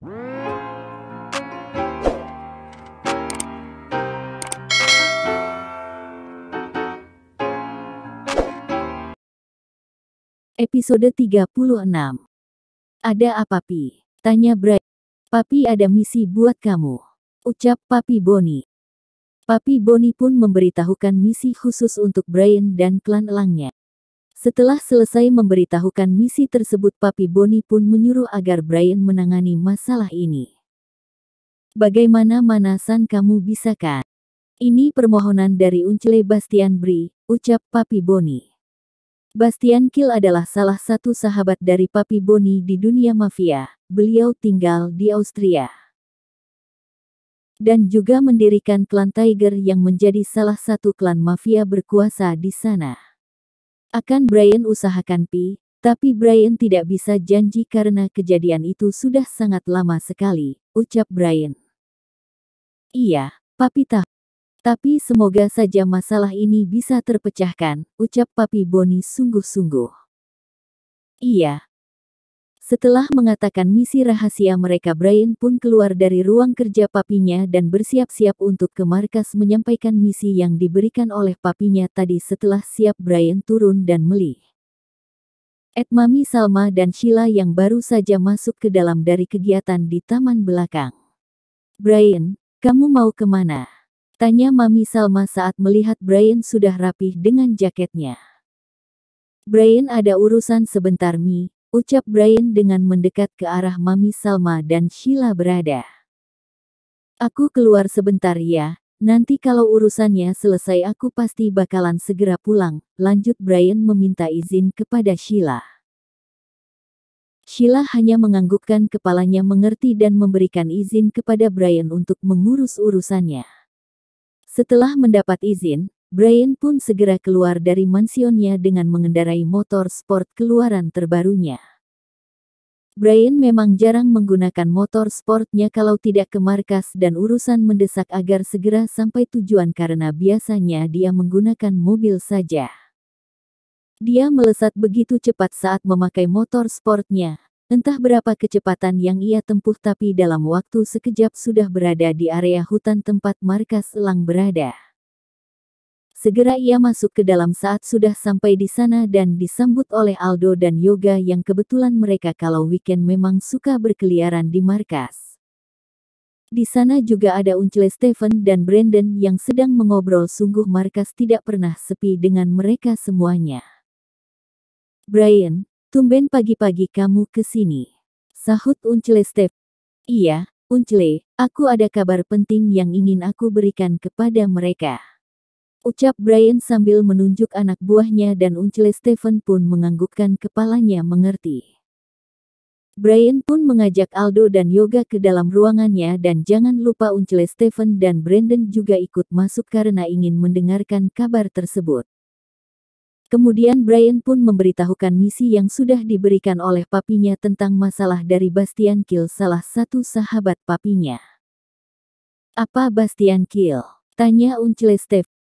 Episode 36. Ada apa, Pi? Tanya Brian. Papi ada misi buat kamu. Ucap Papi Bonnie. Papi Bonnie pun memberitahukan misi khusus untuk Brian dan klan elangnya. Setelah selesai memberitahukan misi tersebut, Papi Bonnie pun menyuruh agar Brian menangani masalah ini. Bagaimana Manasan, kamu bisa kan? Ini permohonan dari Uncle Bastian Bri, ucap Papi Bonnie. Bastian Kill adalah salah satu sahabat dari Papi Bonnie di dunia mafia. Beliau tinggal di Austria. Dan juga mendirikan klan Tiger yang menjadi salah satu klan mafia berkuasa di sana. Akan Brian usahakan, Pi, tapi Brian tidak bisa janji karena kejadian itu sudah sangat lama sekali, ucap Brian. Iya, Papi tahu. Tapi semoga saja masalah ini bisa terpecahkan, ucap Papi Bonnie sungguh-sungguh. Iya. Setelah mengatakan misi rahasia mereka, Brian pun keluar dari ruang kerja papinya dan bersiap-siap untuk ke markas menyampaikan misi yang diberikan oleh papinya tadi. Setelah siap, Brian turun dan melih. Mami Salma dan Sheila yang baru saja masuk ke dalam dari kegiatan di taman belakang. Brian, kamu mau kemana? Tanya Mami Salma saat melihat Brian sudah rapih dengan jaketnya. Brian ada urusan sebentar, Mi, ucap Brian dengan mendekat ke arah Mami Salma dan Sheila berada. Aku keluar sebentar ya, nanti kalau urusannya selesai aku pasti bakalan segera pulang, lanjut Brian meminta izin kepada Sheila. Sheila hanya menganggukkan kepalanya mengerti dan memberikan izin kepada Brian untuk mengurus urusannya. Setelah mendapat izin, Brian pun segera keluar dari mansionnya dengan mengendarai motor sport keluaran terbarunya. Brian memang jarang menggunakan motor sportnya kalau tidak ke markas dan urusan mendesak agar segera sampai tujuan karena biasanya dia menggunakan mobil saja. Dia melesat begitu cepat saat memakai motor sportnya. Entah berapa kecepatan yang ia tempuh, tapi dalam waktu sekejap sudah berada di area hutan tempat markas elang berada. Segera ia masuk ke dalam saat sudah sampai di sana dan disambut oleh Aldo dan Yoga yang kebetulan mereka kalau weekend memang suka berkeliaran di markas. Di sana juga ada Uncle Stephen dan Brandon yang sedang mengobrol. Sungguh markas tidak pernah sepi dengan mereka semuanya. Brian, tumben pagi-pagi kamu ke sini, sahut Uncle Stephen. Iya, Uncle, aku ada kabar penting yang ingin aku berikan kepada mereka, ucap Brian sambil menunjuk anak buahnya dan Uncle Stephen pun menganggukkan kepalanya mengerti. Brian pun mengajak Aldo dan Yoga ke dalam ruangannya dan jangan lupa Uncle Stephen dan Brandon juga ikut masuk karena ingin mendengarkan kabar tersebut. Kemudian Brian pun memberitahukan misi yang sudah diberikan oleh papinya tentang masalah dari Bastian Kill, salah satu sahabat papinya. Apa Bastian Kill? Tanya Uncle Stephen.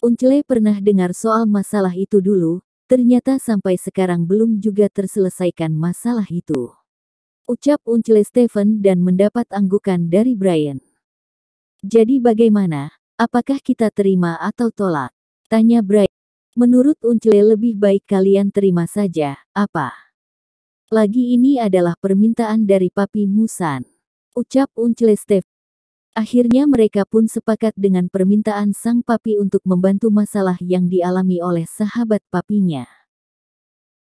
Uncle pernah dengar soal masalah itu dulu, ternyata sampai sekarang belum juga terselesaikan masalah itu, ucap Uncle Stephen dan mendapat anggukan dari Brian. Jadi bagaimana? Apakah kita terima atau tolak? Tanya Brian. Menurut Uncle lebih baik kalian terima saja, apa? Lagi ini adalah permintaan dari Papi Musan, ucap Uncle Stephen. Akhirnya mereka pun sepakat dengan permintaan sang papi untuk membantu masalah yang dialami oleh sahabat papinya.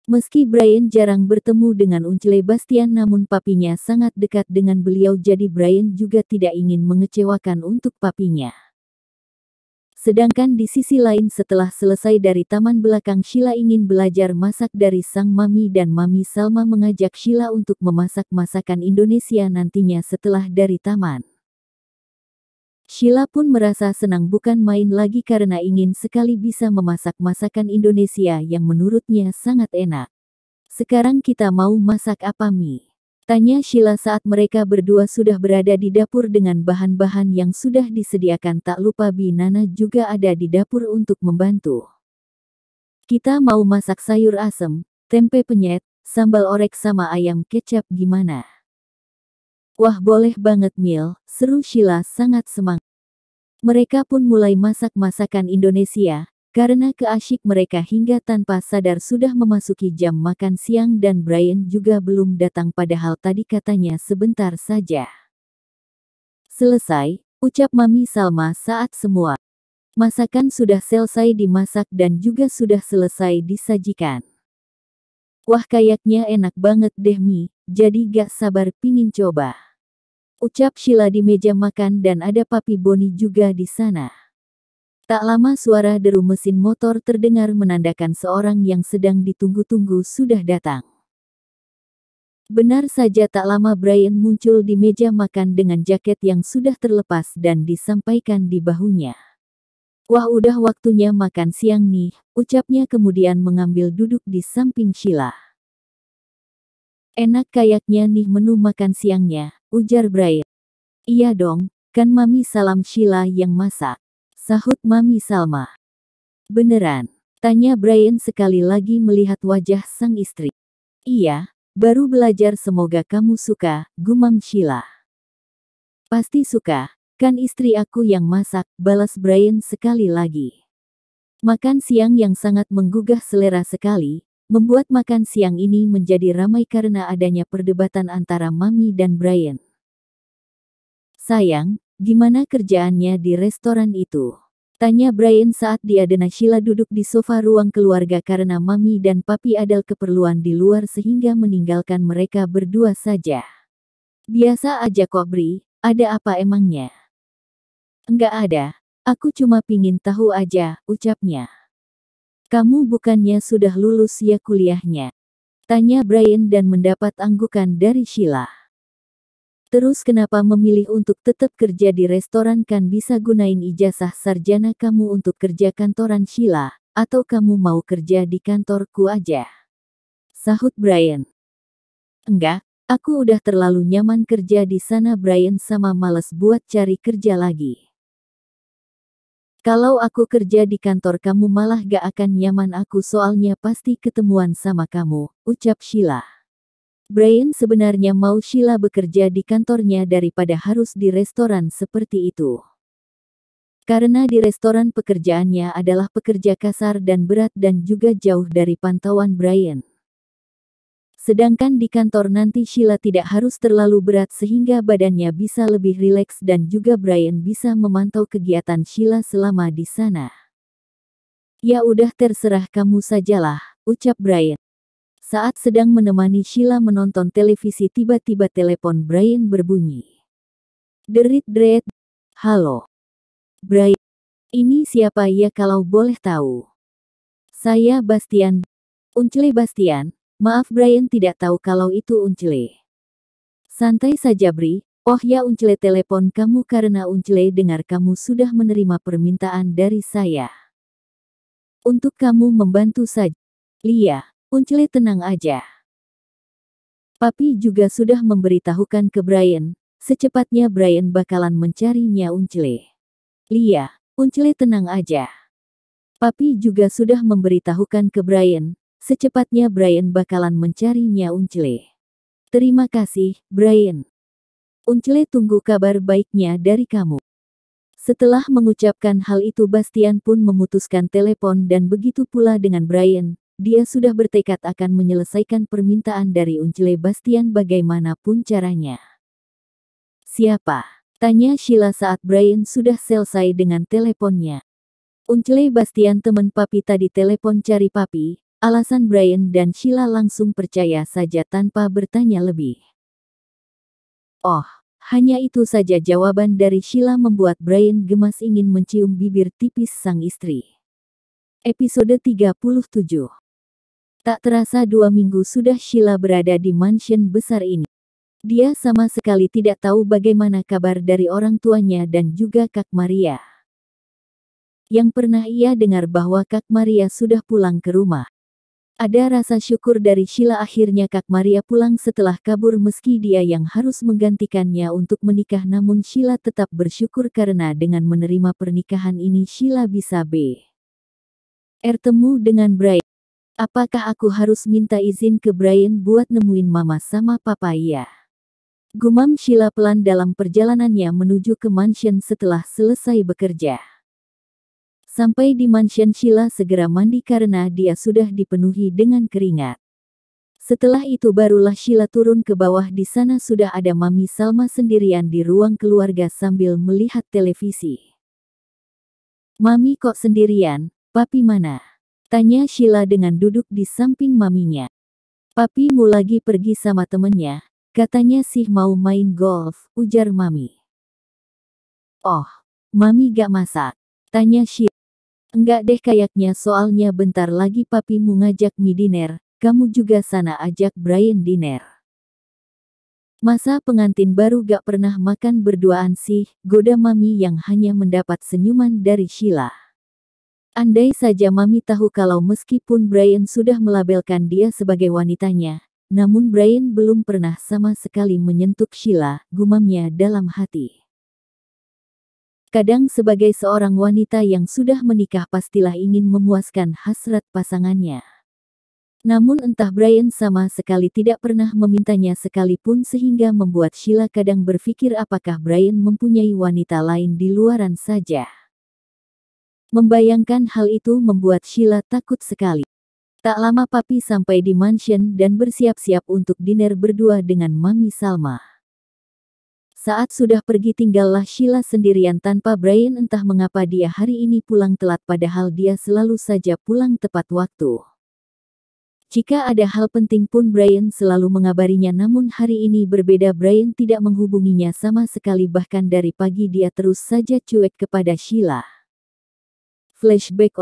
Meski Brian jarang bertemu dengan Uncle Bastian, namun papinya sangat dekat dengan beliau, jadi Brian juga tidak ingin mengecewakan untuk papinya. Sedangkan di sisi lain, setelah selesai dari taman belakang, Sheila ingin belajar masak dari sang mami dan Mami Salma mengajak Sheila untuk memasak masakan Indonesia nantinya setelah dari taman. Sheila pun merasa senang bukan main lagi karena ingin sekali bisa memasak masakan Indonesia yang menurutnya sangat enak. Sekarang kita mau masak apa, Mi? Tanya Sheila saat mereka berdua sudah berada di dapur dengan bahan-bahan yang sudah disediakan. Tak lupa Bi Nana juga ada di dapur untuk membantu. Kita mau masak sayur asem, tempe penyet, sambal orek sama ayam kecap, gimana? Wah boleh banget Mil, seru Sheila sangat semangat. Mereka pun mulai masak masakan Indonesia, karena keasyik mereka hingga tanpa sadar sudah memasuki jam makan siang dan Brian juga belum datang padahal tadi katanya sebentar saja. Selesai, ucap Mami Salma saat semua masakan sudah selesai dimasak dan juga sudah selesai disajikan. Wah kayaknya enak banget deh Mi, jadi gak sabar pingin coba. Ucap Sheila di meja makan dan ada Papi Boni juga di sana. Tak lama suara deru mesin motor terdengar menandakan seorang yang sedang ditunggu-tunggu sudah datang. Benar saja tak lama Brian muncul di meja makan dengan jaket yang sudah terlepas dan disampaikan di bahunya. Wah udah waktunya makan siang nih, ucapnya kemudian mengambil duduk di samping Sheila. Enak kayaknya nih menu makan siangnya, ujar Brian. Iya dong, kan Mami Salam Sheila yang masak, sahut Mami Salma. Beneran? Tanya Brian sekali lagi melihat wajah sang istri. Iya, baru belajar semoga kamu suka, gumam Sheila. Pasti suka. Kan istri aku yang masak, balas Brian sekali lagi. Makan siang yang sangat menggugah selera sekali, membuat makan siang ini menjadi ramai karena adanya perdebatan antara Mami dan Brian. Sayang, gimana kerjaannya di restoran itu? Tanya Brian saat dia dan Sheila duduk di sofa ruang keluarga karena Mami dan Papi ada keperluan di luar sehingga meninggalkan mereka berdua saja. Biasa aja kok Bri, ada apa emangnya? Enggak ada, aku cuma pingin tahu aja, ucapnya. Kamu bukannya sudah lulus ya kuliahnya? Tanya Brian dan mendapat anggukan dari Sheila. Terus kenapa memilih untuk tetap kerja di restoran kan bisa gunain ijazah sarjana kamu untuk kerja kantoran Sheila, atau kamu mau kerja di kantorku aja? Sahut Brian. Enggak, aku udah terlalu nyaman kerja di sana Brian sama males buat cari kerja lagi. Kalau aku kerja di kantor kamu malah gak akan nyaman aku soalnya pasti ketemuan sama kamu, ucap Sheila. Brian sebenarnya mau Sheila bekerja di kantornya daripada harus di restoran seperti itu. Karena di restoran pekerjaannya adalah pekerja kasar dan berat dan juga jauh dari pantauan Brian. Sedangkan di kantor nanti Sheila tidak harus terlalu berat sehingga badannya bisa lebih rileks dan juga Brian bisa memantau kegiatan Sheila selama di sana. Ya udah terserah kamu sajalah, ucap Brian. Saat sedang menemani Sheila menonton televisi tiba-tiba telepon Brian berbunyi. Derit-deret. Halo. Brian. Ini siapa ya kalau boleh tahu? Saya Bastian. Uncle Bastian. Maaf Brian tidak tahu kalau itu Uncle. Santai saja Bri. Oh ya Uncle telepon kamu karena Uncle dengar kamu sudah menerima permintaan dari saya. Untuk kamu membantu saja. Lia, Uncle tenang aja. Papi juga sudah memberitahukan ke Brian, secepatnya Brian bakalan mencarinya Uncle. Lia, Uncle tenang aja. Papi juga sudah memberitahukan ke Brian, secepatnya Brian bakalan mencarinya Uncle. Terima kasih, Brian. Uncle tunggu kabar baiknya dari kamu. Setelah mengucapkan hal itu Bastian pun memutuskan telepon dan begitu pula dengan Brian. Dia sudah bertekad akan menyelesaikan permintaan dari Uncle Bastian bagaimanapun caranya. Siapa? Tanya Sheila saat Brian sudah selesai dengan teleponnya. Uncle Bastian teman Papi tadi telepon cari Papi, alasan Brian dan Sheila langsung percaya saja tanpa bertanya lebih. Oh, hanya itu saja jawaban dari Sheila membuat Brian gemas ingin mencium bibir tipis sang istri. Episode 37. Tak terasa 2 minggu sudah Sheila berada di mansion besar ini. Dia sama sekali tidak tahu bagaimana kabar dari orang tuanya dan juga Kak Maria. Yang pernah ia dengar bahwa Kak Maria sudah pulang ke rumah. Ada rasa syukur dari Sheila akhirnya Kak Maria pulang setelah kabur meski dia yang harus menggantikannya untuk menikah namun Sheila tetap bersyukur karena dengan menerima pernikahan ini Sheila bisa bertemu dengan Brian. Apakah aku harus minta izin ke Brian buat nemuin mama sama papa ya? Gumam Sheila pelan dalam perjalanannya menuju ke mansion setelah selesai bekerja. Sampai di mansion Sheila segera mandi karena dia sudah dipenuhi dengan keringat. Setelah itu barulah Sheila turun ke bawah. Di sana sudah ada Mami Salma sendirian di ruang keluarga sambil melihat televisi. "Mami kok sendirian, Papi mana?" tanya Sheila dengan duduk di samping maminya. "Papi mu lagi pergi sama temennya, katanya sih mau main golf," ujar Mami. "Oh, Mami gak masak?" tanya Sheila. "Enggak deh kayaknya soalnya bentar lagi Papi mu ngajak mi dinner. Kamu juga sana ajak Brian dinner." "Masa pengantin baru gak pernah makan berduaan sih?" goda Mami yang hanya mendapat senyuman dari Sheila. Andai saja Mami tahu kalau meskipun Brian sudah melabelkan dia sebagai wanitanya, namun Brian belum pernah sama sekali menyentuh Sheila, gumamnya dalam hati. Kadang sebagai seorang wanita yang sudah menikah pastilah ingin memuaskan hasrat pasangannya. Namun entah Brian sama sekali tidak pernah memintanya sekalipun sehingga membuat Sheila kadang berpikir apakah Brian mempunyai wanita lain di luaran saja. Membayangkan hal itu membuat Sheila takut sekali. Tak lama Papi sampai di mansion dan bersiap-siap untuk dinner berdua dengan Mami Salma. Saat sudah pergi tinggallah Sheila sendirian tanpa Brian. Entah mengapa dia hari ini pulang telat padahal dia selalu saja pulang tepat waktu. Jika ada hal penting pun Brian selalu mengabarinya, namun hari ini berbeda. Brian tidak menghubunginya sama sekali, bahkan dari pagi dia terus saja cuek kepada Sheila. Flashback.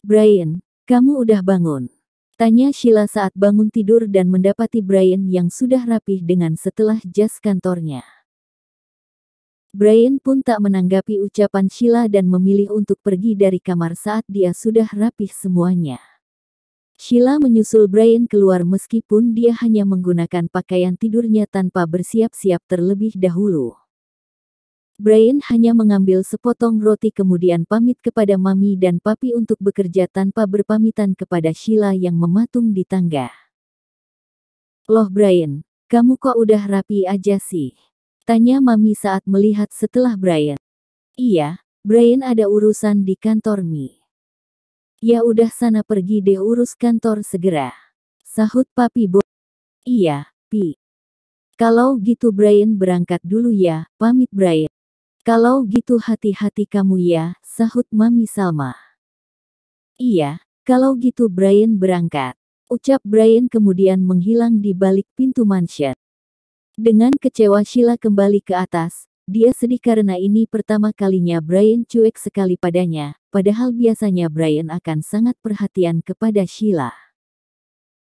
"Brian, kamu udah bangun?" tanya Sheila saat bangun tidur dan mendapati Brian yang sudah rapih dengan setelah jas kantornya. Brian pun tak menanggapi ucapan Sheila dan memilih untuk pergi dari kamar saat dia sudah rapih semuanya. Sheila menyusul Brian keluar meskipun dia hanya menggunakan pakaian tidurnya tanpa bersiap-siap terlebih dahulu. Brian hanya mengambil sepotong roti kemudian pamit kepada Mami dan Papi untuk bekerja tanpa berpamitan kepada Sheila yang mematung di tangga. "Loh Brian, kamu kok udah rapi aja sih?" tanya Mami saat melihat setelah Brian. "Iya, Brian ada urusan di kantor Mi." "Ya udah sana pergi deh urus kantor segera," sahut Papi "Iya, Pi. Kalau gitu Brian berangkat dulu ya," pamit Brian. "Kalau gitu hati-hati kamu ya," sahut Mami Salma. "Iya, kalau gitu Brian berangkat," ucap Brian kemudian menghilang di balik pintu mansion. Dengan kecewa Sheila kembali ke atas. Dia sedih karena ini pertama kalinya Brian cuek sekali padanya, padahal biasanya Brian akan sangat perhatian kepada Sheila.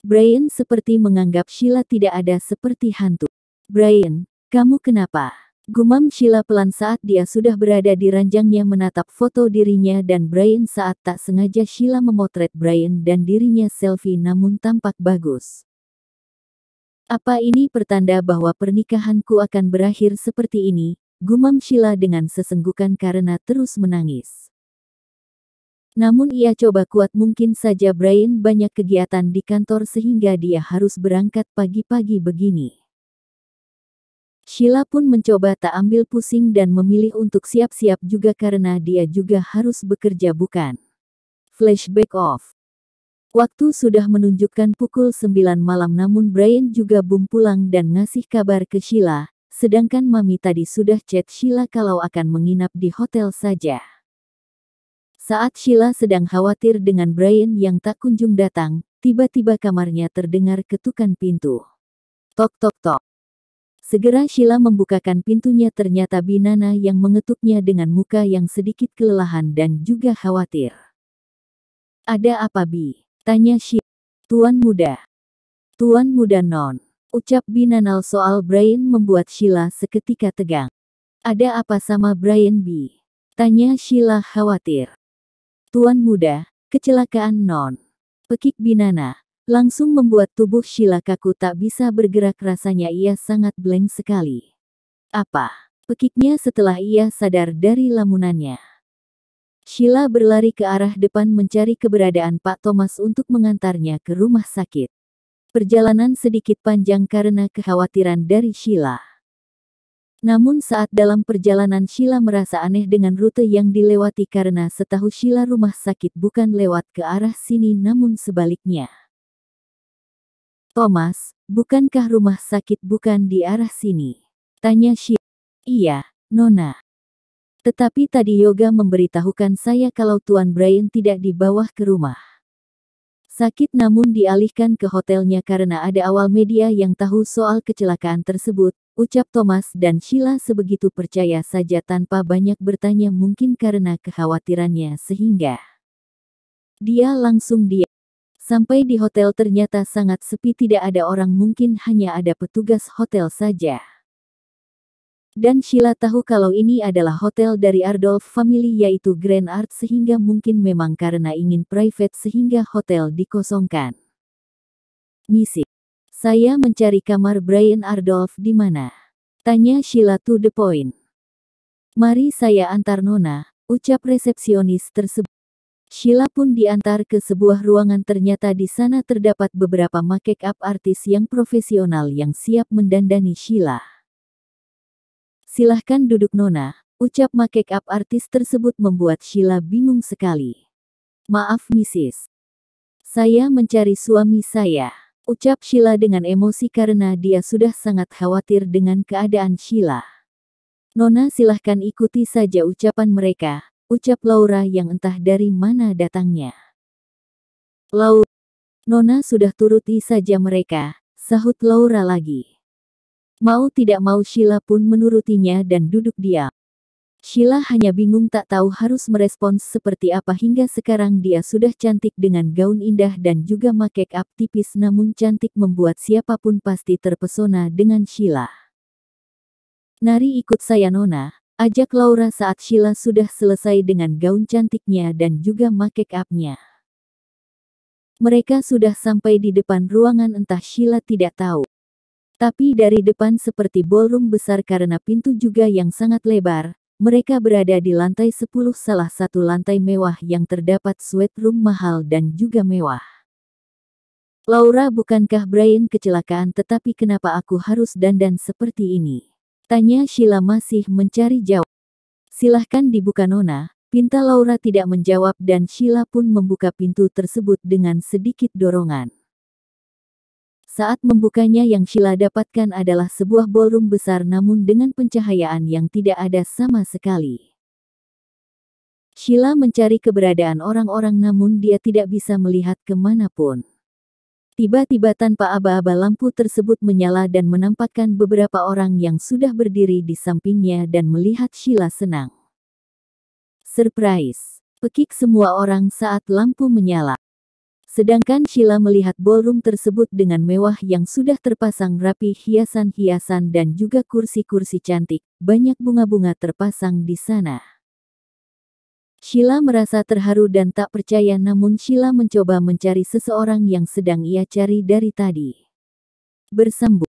Brian seperti menganggap Sheila tidak ada seperti hantu. "Brian, kamu kenapa?" gumam Sheila pelan saat dia sudah berada di ranjangnya menatap foto dirinya dan Brian. Saat tak sengaja Sheila memotret Brian dan dirinya selfie namun tampak bagus. "Apa ini pertanda bahwa pernikahanku akan berakhir seperti ini?" gumam Sheila dengan sesenggukan karena terus menangis. Namun ia coba kuat, mungkin saja Brian banyak kegiatan di kantor sehingga dia harus berangkat pagi-pagi begini. Sheila pun mencoba tak ambil pusing dan memilih untuk siap-siap juga karena dia juga harus bekerja bukan? Flashback off. Waktu sudah menunjukkan pukul 9 malam namun Brian juga belum pulang dan ngasih kabar ke Sheila, sedangkan Mami tadi sudah chat Sheila kalau akan menginap di hotel saja. Saat Sheila sedang khawatir dengan Brian yang tak kunjung datang, tiba-tiba kamarnya terdengar ketukan pintu. Tok tok tok. Segera Sheila membukakan pintunya, ternyata Binana yang mengetuknya dengan muka yang sedikit kelelahan dan juga khawatir. "Ada apa Bi?" tanya Sheila. Tuan muda non," ucap Binanal. Soal Brian membuat Sheila seketika tegang. "Ada apa sama Brian Bi?" tanya Sheila khawatir. "Tuan muda, kecelakaan non," pekik Binana. Langsung membuat tubuh Sheila kaku, tak bisa bergerak, rasanya ia sangat blank sekali. "Apa?" pekiknya setelah ia sadar dari lamunannya. Sheila berlari ke arah depan mencari keberadaan Pak Thomas untuk mengantarnya ke rumah sakit. Perjalanan sedikit panjang karena kekhawatiran dari Sheila. Namun saat dalam perjalanan Sheila merasa aneh dengan rute yang dilewati karena setahu Sheila rumah sakit bukan lewat ke arah sini namun sebaliknya. Thomas, bukankah rumah sakit bukan di arah sini? Tanya Sheila. Iya, Nona. Tetapi tadi Yoga memberitahukan saya kalau Tuan Brian tidak dibawa ke rumah sakit namun dialihkan ke hotelnya karena ada awal media yang tahu soal kecelakaan tersebut, ucap Thomas dan Sheila sebegitu percaya saja tanpa banyak bertanya mungkin karena kekhawatirannya sehingga dia langsung diam. Sampai di hotel ternyata sangat sepi tidak ada orang mungkin hanya ada petugas hotel saja. Dan Sheila tahu kalau ini adalah hotel dari Ardolph Family yaitu Grand Art sehingga mungkin memang karena ingin private sehingga hotel dikosongkan. Misi. Saya mencari kamar Brian Ardolph di mana? Tanya Sheila to the point. Mari saya antar Nona, ucap resepsionis tersebut. Sheila pun diantar ke sebuah ruangan ternyata di sana terdapat beberapa make-up artis yang profesional yang siap mendandani Sheila. Silahkan duduk Nona, ucap make-up artis tersebut membuat Sheila bingung sekali. Maaf Mrs. Saya mencari suami saya, ucap Sheila dengan emosi karena dia sudah sangat khawatir dengan keadaan Sheila. Nona silahkan ikuti saja ucapan mereka, ucap Laura yang entah dari mana datangnya. Laura, Nona sudah turuti saja mereka, sahut Laura lagi. Mau tidak mau Sheila pun menurutinya dan duduk diam. Sheila hanya bingung tak tahu harus merespons seperti apa hingga sekarang dia sudah cantik dengan gaun indah dan juga make-up tipis namun cantik membuat siapapun pasti terpesona dengan Sheila. Nari ikut saya Nona, ajak Laura saat Sheila sudah selesai dengan gaun cantiknya dan juga make-upnya. Mereka sudah sampai di depan ruangan entah Sheila tidak tahu. Tapi dari depan seperti ballroom besar karena pintu juga yang sangat lebar, mereka berada di lantai 10 salah satu lantai mewah yang terdapat suite room mahal dan juga mewah. Laura bukankah Brian kecelakaan tetapi kenapa aku harus dandan seperti ini? Tanya Sheila masih mencari jawab. Silahkan dibuka Nona, pinta Laura tidak menjawab dan Sheila pun membuka pintu tersebut dengan sedikit dorongan. Saat membukanya yang Sheila dapatkan adalah sebuah ballroom besar namun dengan pencahayaan yang tidak ada sama sekali. Sheila mencari keberadaan orang-orang namun dia tidak bisa melihat kemanapun. Tiba-tiba tanpa aba-aba lampu tersebut menyala dan menampakkan beberapa orang yang sudah berdiri di sampingnya dan melihat Sheila senang. Surprise! Pekik semua orang saat lampu menyala. Sedangkan Sheila melihat ballroom tersebut dengan mewah yang sudah terpasang rapi hiasan-hiasan dan juga kursi-kursi cantik, banyak bunga-bunga terpasang di sana. Sheila merasa terharu dan tak percaya namun Sheila mencoba mencari seseorang yang sedang ia cari dari tadi. Bersambung.